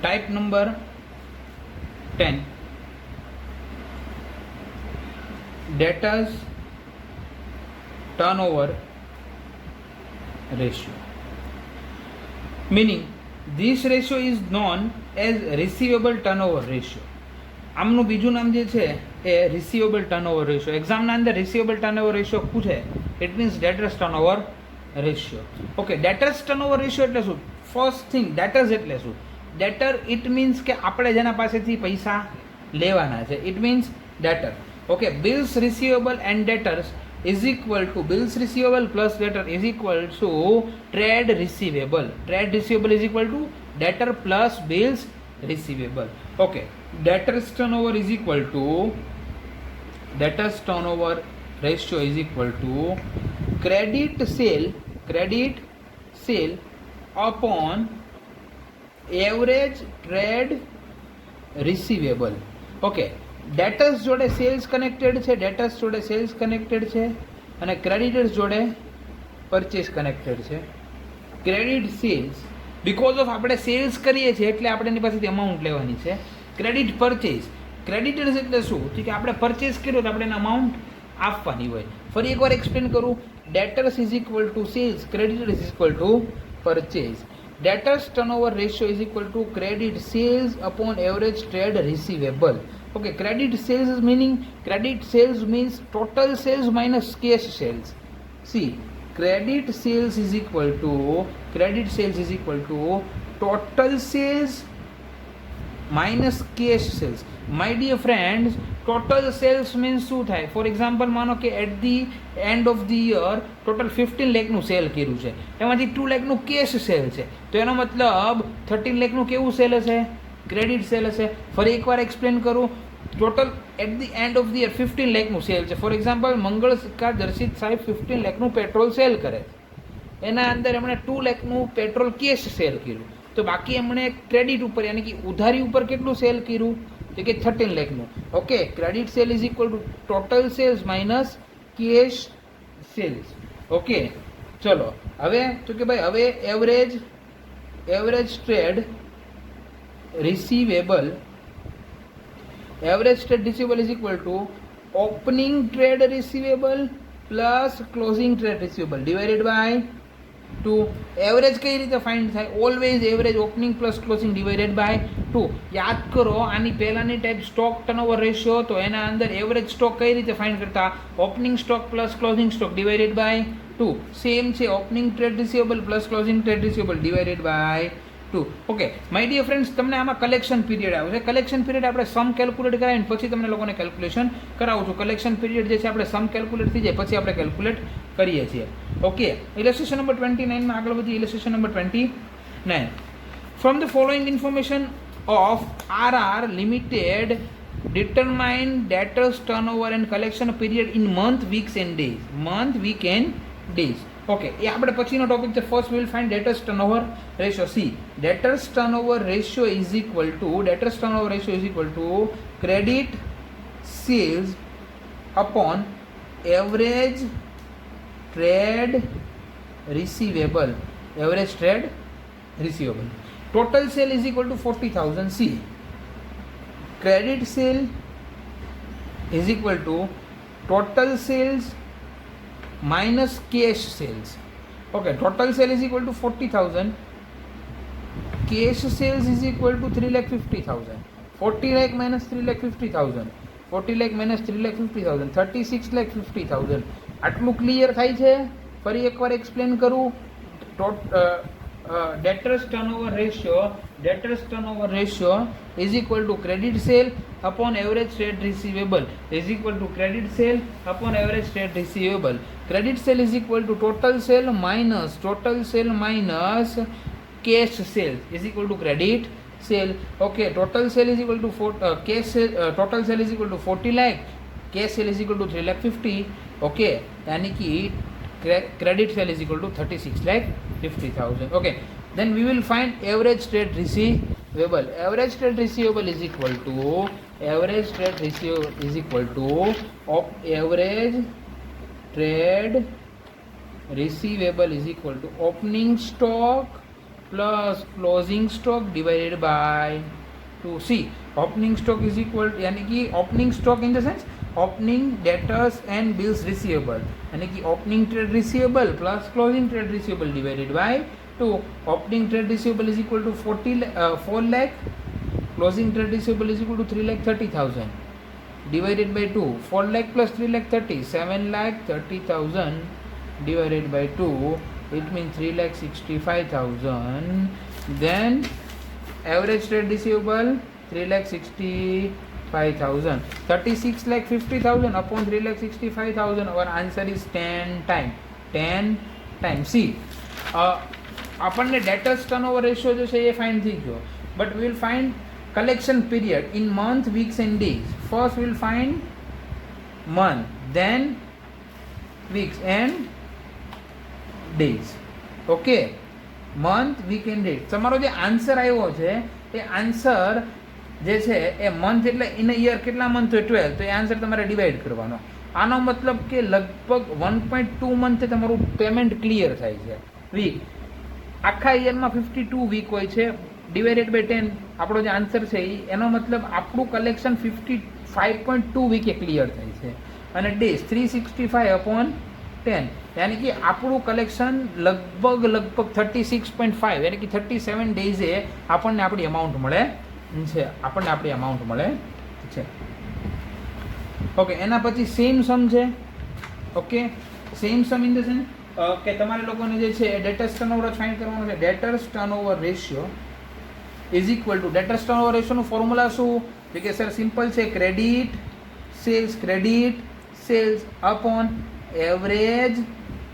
type number 10, debtors turnover ratio, meaning this ratio is known as receivable turnover ratio. આમનું બીજું નામ જે છે એ રિસીવેબલ ટર્નઓવર રેશિયો. એક્ઝામના અંદર રિસીવેબલ ટર્નઓવર રેશિયો પૂછે, it means ડેટર્સ turnover ratio. Okay, ડેટર્સ turnover ratio એટલે શું? ફર્સ્ટ થિંગ, ડેટર્સ એટલે શું? ડેટર ઇટ મીન્સ કે આપણે જેના પાસેથી પૈસા લેવાના છે, it means ડેટર. Okay, bills receivable and ડેટર્સ is equal to bills receivable plus debtor is equal to trade receivable. Trade receivable is equal to debtor plus bills receivable. Okay, debtors turnover is equal to debtors turnover ratio is equal to credit sale upon average trade receivable. Okay, ડેટર્સ જોડે cells connected છે, ડેટર્સ જોડે cells connected છે, અને creditors જોડે purchase connected છે. Credit cells because of આપણે cells કરીએ છીએ એટલે આપણે એની પાસેથી અમાઉન્ટ લેવાની છે. ક્રેડિટ પરચેસ, ક્રેડિટર્સ એટલે શું? કે આપણે પરચેસ કર્યો તો આપણે એને અમાઉન્ટ આપવાની હોય. ફરી એકવાર એક્સપ્લેન કરું, debtors is equal to sales, creditors is equal to purchase. Debtors turnover ratio is equal to credit sales upon average trade receivable. Okay, credit sales is meaning, credit sales means total sales minus cash sales. See, credit sales is equal to total sales minus cash sales. My dear friends, total sales means શું થાય? Four example માનો કે at the end of the year total 15 લાખનું cell કર્યું છે, એમાંથી 2 લાખનું cache cell છે, તો એનો મતલબ 13 લાખનું કેવું સેલ હશે? ક્રેડિટ સેલ હશે. ફરી એકવાર એક્સપ્લેન કરું, total eight the end of the year 15 લાખનું સેલ છે. ફોર એક્ઝામ્પલ મંગળ સિક્કા દર્શિત સાહેબ 15 લાખનું પેટ્રોલ સેલ કરે છે, એના અંદર એમણે 2 લાખનું પેટ્રોલ કેશ સેલ કર્યું, તો બાકી એમણે ક્રેડિટ ઉપર યાની કે ઉધારી ઉપર કેટલું સેલ કર્યું? તો કે 13 લાખનું. Okay, credit sale is equal to total sales minus cash sales. Okay, ચલો હવે તો કે ભાઈ હવે average trade receivable is equal to opening trade receivable plus closing trade receivable divided by 2. Average કઈ રીતે ફાઇન્ડ થાય? Always average opening plus closing divided by 2. યાદ કરો, આની પહેલાની ટાઈપ સ્ટોક ટર્નઓવર રેશિયો, તો એના અંદર એવરેજ સ્ટોક કઈ રીતે ફાઇન્ડ કરતા? Opening stock plus closing stock divided by 2. Same છે, opening trade receivable plus closing trade receivable divided by 2. Okay my dear friends, તમને આમાં કલેક્શન પીરિયડ આવે છે. કલેક્શન પીરિયડ આપણે સમ કેલ્ક્યુલેટ કરાવીને પછી તમને લોકોને કેલ્ક્યુલેશન કરાવું છું. કલેક્શન પીરિયડ જે છે આપણે સમ કેલ્ક્યુલેટ થઈ જાય પછી આપણે કેલ્ક્યુલેટ કરીએ છીએ. ઓકે, ઇલસ્ટ્રેશન નંબર 29 માં આગળ વધી. Illustration number 29. From the following information of RR Limited, determine debtors turnover and collection period in month, weeks and days. Month, week and days. Okay, એ આપણે પછીનો ટોપિક છે. First will find debtors turnover ratio. See, debtors turnover ratio is equal to credit sales upon average trade receivable. Total sale is equal to 40,000. See, credit sale is equal to total sales minus cash sales. Okay, total sale is equal to 40,000. Cash sales is equal to 3,50,000. 40 lakh minus 3,50,000. 40 lakh minus 3,50,000. 36,50,000. આટલું clear થાય છે? ફરી એકવાર explain કરું. Debtors turnover ratio is equal to credit sale upon average trade receivable is equal to credit sale upon average trade receivable. Credit sale is equal to total sale minus cash sale is equal to credit sale. Okay, total sale is equal to total sale is equal to 40 lakh, cash sale is equal to 3,50,000. Okay, यानी कि credit sale is equal to 36,50,000. Okay, then we will find average trade receivable. Average trade receivable is equal to average trade receivable is equal to opening stock plus closing stock divided by 2. See, opening stock is equal यानी कि opening stock in the sense opening debtors and bills receivable यानी कि opening trade receivable plus closing trade receivable divided by 2. Opening trade receivable is equal to 4 lakh, closing trade receivable is equal to 3,30,000 divided by 2. 4 lakh plus 3,30,000, 7,30,000 divided by 2. It means 3,65,000. Then average trade receivable 3,65,000. 36,50,000 upon 3,65,000. Our answer is 10 times. 10 times. See, આપણને ડેટર્સ turnover ratio જે છે એ find થઈ ગયો, but we will find collection period in month, weeks and days. First we will find month, then weeks and days. Okay, month, week and days. તમારો જે answer આવ્યો છે એ answer જે છે એ મંથ એટલે ઇન યર કેટલા મંથ હોય 12, તો એ આન્સર તમારે ડિવાઈડ કરવાનો. આનો મતલબ કે લગભગ 1.2 મંથે તમારું પેમેન્ટ ક્લિયર થાય છે. વીક આખા યરમાં 52 વીક હોય છે, ડિવાઇડેડ બાય 10 આપણો જે આન્સર છે એનો મતલબ આપણું કલેક્શન 55.2 વીકે ક્લિયર થાય છે. અને ડેઝ 365 અપોન 10 યાની કે આપણું કલેક્શન લગભગ 36.5 યાની કે 37 ડેઝે આપણને આપણી અમાઉન્ટ મળે છે. ઓકે, એના પછી સેમ સમ છે. Okay, same sum in the sense કે તમારે લોકોને જે છે ડેટર્સ ટર્નઓવર ફાઇન્ડ કરવાનો છે. Debtors turnover ratio is equal to debtors turnover રેશિયોનું ફોર્મ્યુલા શું? તો કે સર સિમ્પલ છે, credit sales upon average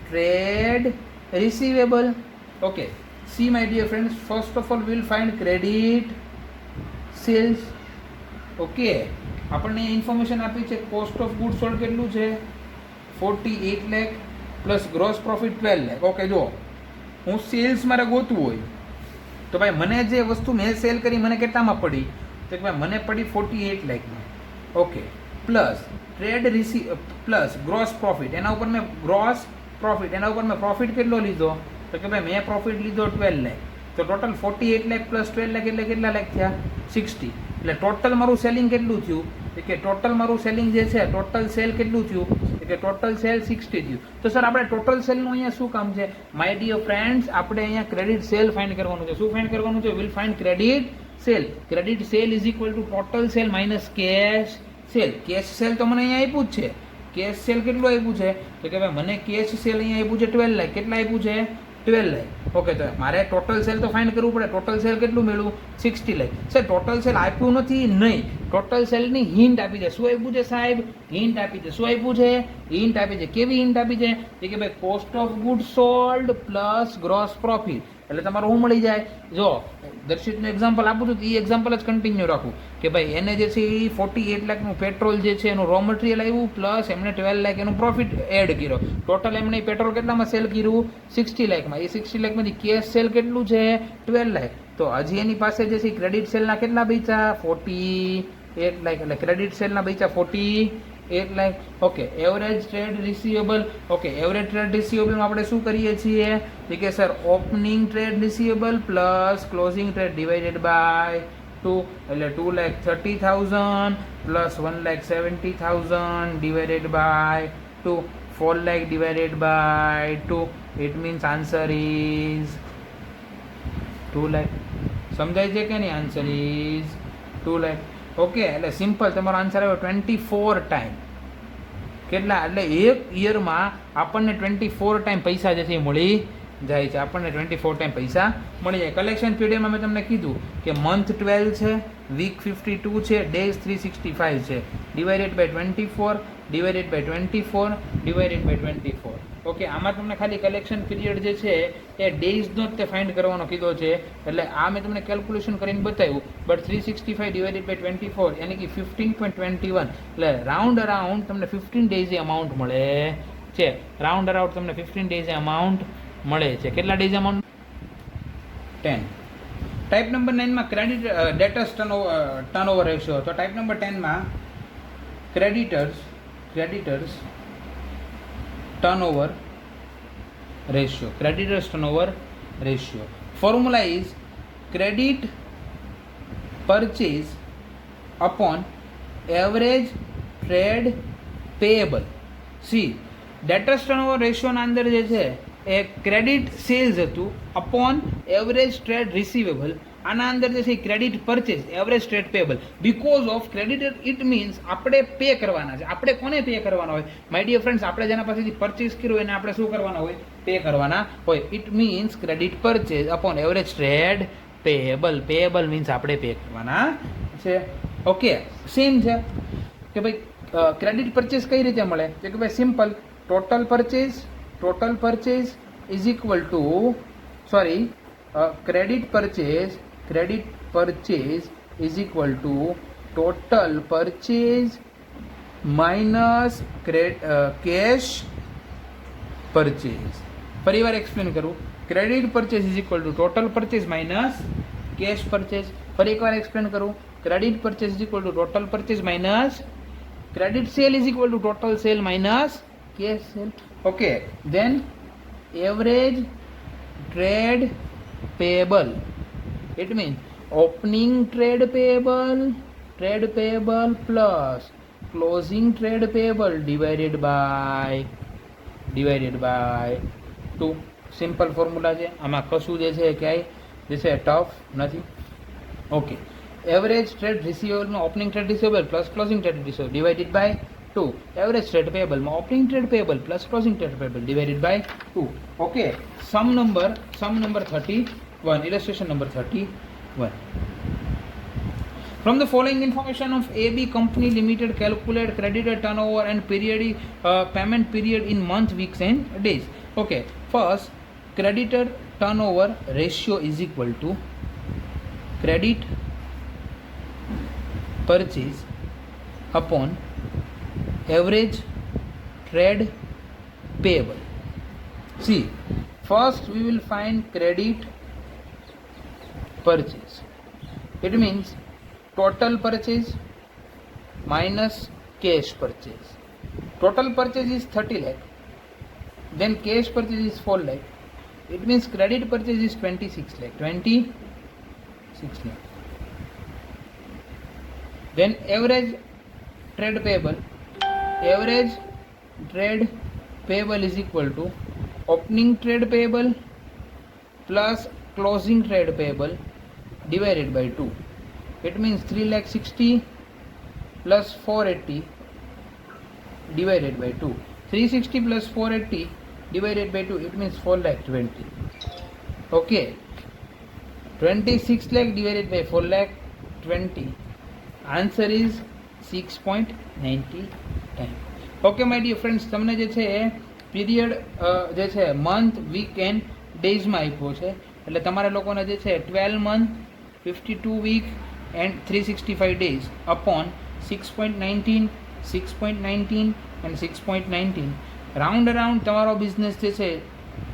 trade receivable. Okay, see my dear friends, first of all will find credit sales. Okay, આપણને information આપી છે cost of good sold કેટલું છે 48 lakh plus gross profit 12 lakh. Okay, જો હું સેલ્સ મારે ગોતવું હોય તો ભાઈ મને જે વસ્તુ મેં સેલ કરી મને કેટલામાં પડી? તો કે ભાઈ મને પડી 48 લાખમાં. Okay, plus trade plus gross profit, એના ઉપર મેં પ્રોફિટ કેટલો લીધો? તો કે ભાઈ મેં પ્રોફિટ લીધો 12 લાખ. તો ટોટલ 48 લાખ પ્લસ 12 લાખ એટલે કેટલા લાખ થયા? 60. એટલે ટોટલ મારું સેલિંગ કેટલું થયું? કે ટોટલ મારું સેલિંગ જે છે ટોટલ સેલ કેટલું થયું? કે ટોટલ સેલ 60 થયું. તો સર આપણે ટોટલ સેલનું અહીંયા શું કામ છે? માય ડિયર ફ્રેન્ડ્સ, આપણે અહીંયા ક્રેડિટ સેલ ફાઇન્ડ કરવાનું છે. શું ફાઇન્ડ કરવાનું છે? Will find credit sale. Credit sale is equal to total sale minus cash sale. Cash sale તો મને અહીંયા આપ્યું જ છે. કેશ સેલ કેટલું આપ્યું છે? તો કે ભાઈ મને કેશ સેલ અહીંયા આપ્યું છે 12 લાખ. કેટલા આપ્યું છે? 12 લાખ. ઓકે, તો મારે ટોટલ સેલ તો ફાઇન્ડ કરવું પડે. ટોટલ સેલ કેટલું મેળવું? 60 લાખ. સર ટોટલ સેલ આપ્યું નથી? નહીં, ટોટલ સેલની હિન્ટ આપી છે. શું આપ્યું છે સાહેબ? હિન્ટ આપી છે. શું આપ્યું છે? હિન્ટ આપી છે. કેવી હિન્ટ આપી છે? કે ભાઈ cost of good sold plus gross profit. એટલે તમારું શું મળી જાય? જો દર્શિતનું એક્ઝામ્પલ આપું છું તો એ એક્ઝામ્પલ જ કન્ટિન્યુ રાખું કે ભાઈ એને જે છે એ 48 લાખનું પેટ્રોલ જે છે એનું રો મટીરિયલ આવ્યું પ્લસ એમને 12 લાખ એનું પ્રોફિટ એડ કર્યો. ટોટલ એમને પેટ્રોલ કેટલામાં સેલ કર્યું? 60 લાખમાં. એ 60 લાખમાંથી કેશ સેલ કેટલું છે? 12 લાખ. તો હજી એની પાસે જે છે ક્રેડિટ સેલના કેટલા બચ્યા? 48 લાખ. એટલે ક્રેડિટ સેલના બચ્યા 48 lakh. Okay, average trade receivable. Okay, average trade રિસીવેબલમાં આપણે શું કરીએ છીએ? કે sir opening trade receivable plus closing trade divided by 2 એટલે 2,30,000 plus 1,70,000 divided by 2. 4 lakh divided by 2. It means answer is 2 lakh. સમજાય છે કે નહીં? Answer is 2 lakh. ઓકે, એટલે સિમ્પલ તમારો આન્સર આવ્યો 24 ટાઈમ. કેટલા? એટલે એક યરમાં આપણને 24 ટાઈમ પૈસા જે છે એ મળી જાય છે. આપણને 24 ટાઈમ પૈસા મળી જાય. કલેક્શન પીરિયડમાં મેં તમને કીધું કે મંથ 12 છે, વીક 52 છે, ડેઝ 365 છે. Divided by 24 divided by 24 divided by 24. Okay, આમાં તમને ખાલી કલેક્શન પીરિયડ જે છે એ ડેઝનો જ તે ફાઇન્ડ કરવાનો કીધો છે. એટલે આ મેં તમને કેલ્ક્યુલેશન કરીને બતાવ્યું. બટ 365 ડિવાઇડેડ બાય 24 યાની કે 15.21 એટલે રાઉન્ડ અરાઉન્ડ તમને 15 ડેઝે અમાઉન્ટ મળે છે. રાઉન્ડ અરાઉન્ડ તમને 15 ડેઝે અમાઉન્ટ મળે છે. કેટલા ડેઝ અમાઉન્ટ? 10. ટાઈપ નંબર 9માં ક્રેડિટ ડેટર્સ ટર્નઓવર રેશિયો. તો ટાઈપ નંબર 10માં creditors turnover ratio. formula is credit purchase upon average trade payable. See, debtors turnover ratio ના અંદર જે છે એ ક્રેડિટ સેલ્સ હતું અપોન એવરેજ ટ્રેડ રિસીવેબલ. આના અંદર જે છે credit purchase average trade payable. Because of creditor it means આપણે પે કરવાના છે. આપણે કોને પે કરવાના હોય માય ડિયર ફ્રેન્ડ્સ? આપણે જેના પાસેથી પરચેસ કર્યું એને આપણે શું કરવાના હોય? પે કરવાના હોય. It means credit purchase upon average trade payable. Payable means આપણે પે કરવાના છે. ઓકે, સેમ છે કે ભાઈ ક્રેડિટ પરચેસ કઈ રીતે મળે? કે ભાઈ simple, total purchase is equal to credit purchase is equal to total purchase minus cash purchase. ફરી વાર એક્સપ્લેન કરું. Credit purchase is equal to total purchase minus cash purchase. ફરી એકવાર એક્સપ્લેન કરું. Credit purchase is equal to total purchase minus credit sale is equal to total sale minus cash sale. Okay, then average trade payable, it means opening trade payable plus closing trade payable divided by 2. Simple formula છે. આમાં કશું જે છે ક્યાંય જે છે tough નથી. Okay, average trade રિસીવેબલમાં opening trade receivable plus closing trade receivable divided by 2. Average trade પેબલમાં opening trade payable plus closing trade payable divided by 2. Okay, sum number 31, illustration number 31. From the following information of AB Company Limited, calculate creditor turnover and payment period in month, weeks and days. Okay, first creditor turnover ratio is equal to credit purchase upon average trade payable. See, first we will find credit purchase. It means total purchase minus cash purchase. Total purchase is 30 lakh. Then cash purchase is 4 lakh. It means credit purchase is 26 lakh. 26 lakh. Then average trade payable. Average trade payable is equal to opening trade payable plus closing trade payable divided by 2. It means 3,60,000 plus 480 divided by 2. 360 plus 480 divided by 2, it means 4,20,000. Okay, 26 lakh divided by 4,20,000. Answer is 6.90 time. Okay my dear friends, તમને જે છે એ period જે છે month, week and ડેઝમાં આપ્યો છે. એટલે તમારે લોકોને જે છે 12 month, 52 week and 365 days upon 6.19 and 6.19 round around તમારો બિઝનેસ જે છે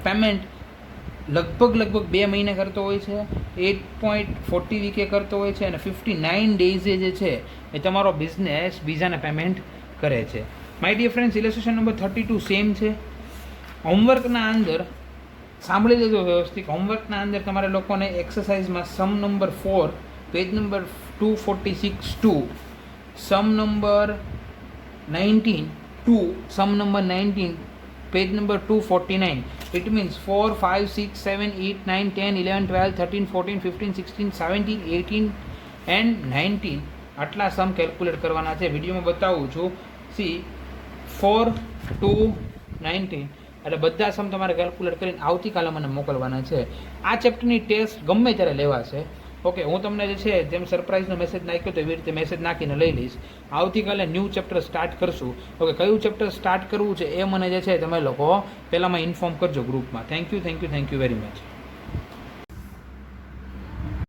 પેમેન્ટ લગભગ 2 મહિને કરતો હોય છે, 8.40 વીકે કરતો હોય છે અને 59 ડેઝે જે છે એ તમારો બિઝનેસ બીજાને પેમેન્ટ કરે છે. My dear friends, illustration number 32 same છે. હોમવર્કના અંદર સાંભળી લેજો વ્યવસ્થિત. હોમવર્કના અંદર તમારે લોકોને એક્સરસાઇઝમાં sum number 4 page number 246 to sum number 19 to sum number 19 page number 249. It means 4, 5, 6, 7, 8, 9, 10, 11, 12, 13, 14, 15, 16, 17, 18 and 19 આટલા સમ કેલ્ક્યુલેટ કરવાના છે. વિડીયોમાં બતાવું છું. સી 4 to 19 એટલે બધા સમ તમારે કેલ્ક્યુલેટ કરીને આવતીકાલે મને મોકલવાના છે. આ ચેપ્ટરની ટેસ્ટ ગમે ત્યારે લેવાશે. ઓકે, હું તમને જે છે જેમ સરપ્રાઇઝનો મેસેજ નાખ્યો તો એવી રીતે મેસેજ નાખીને લઈ લઈશ. આવતીકાલે ન્યૂ ચેપ્ટર સ્ટાર્ટ કરશું. ઓકે, કયું ચેપ્ટર સ્ટાર્ટ કરવું છે એ મને જે છે તમે લોકો પહેલાંમાં ઇન્ફોર્મ કરજો ગ્રુપમાં. Thank you very much.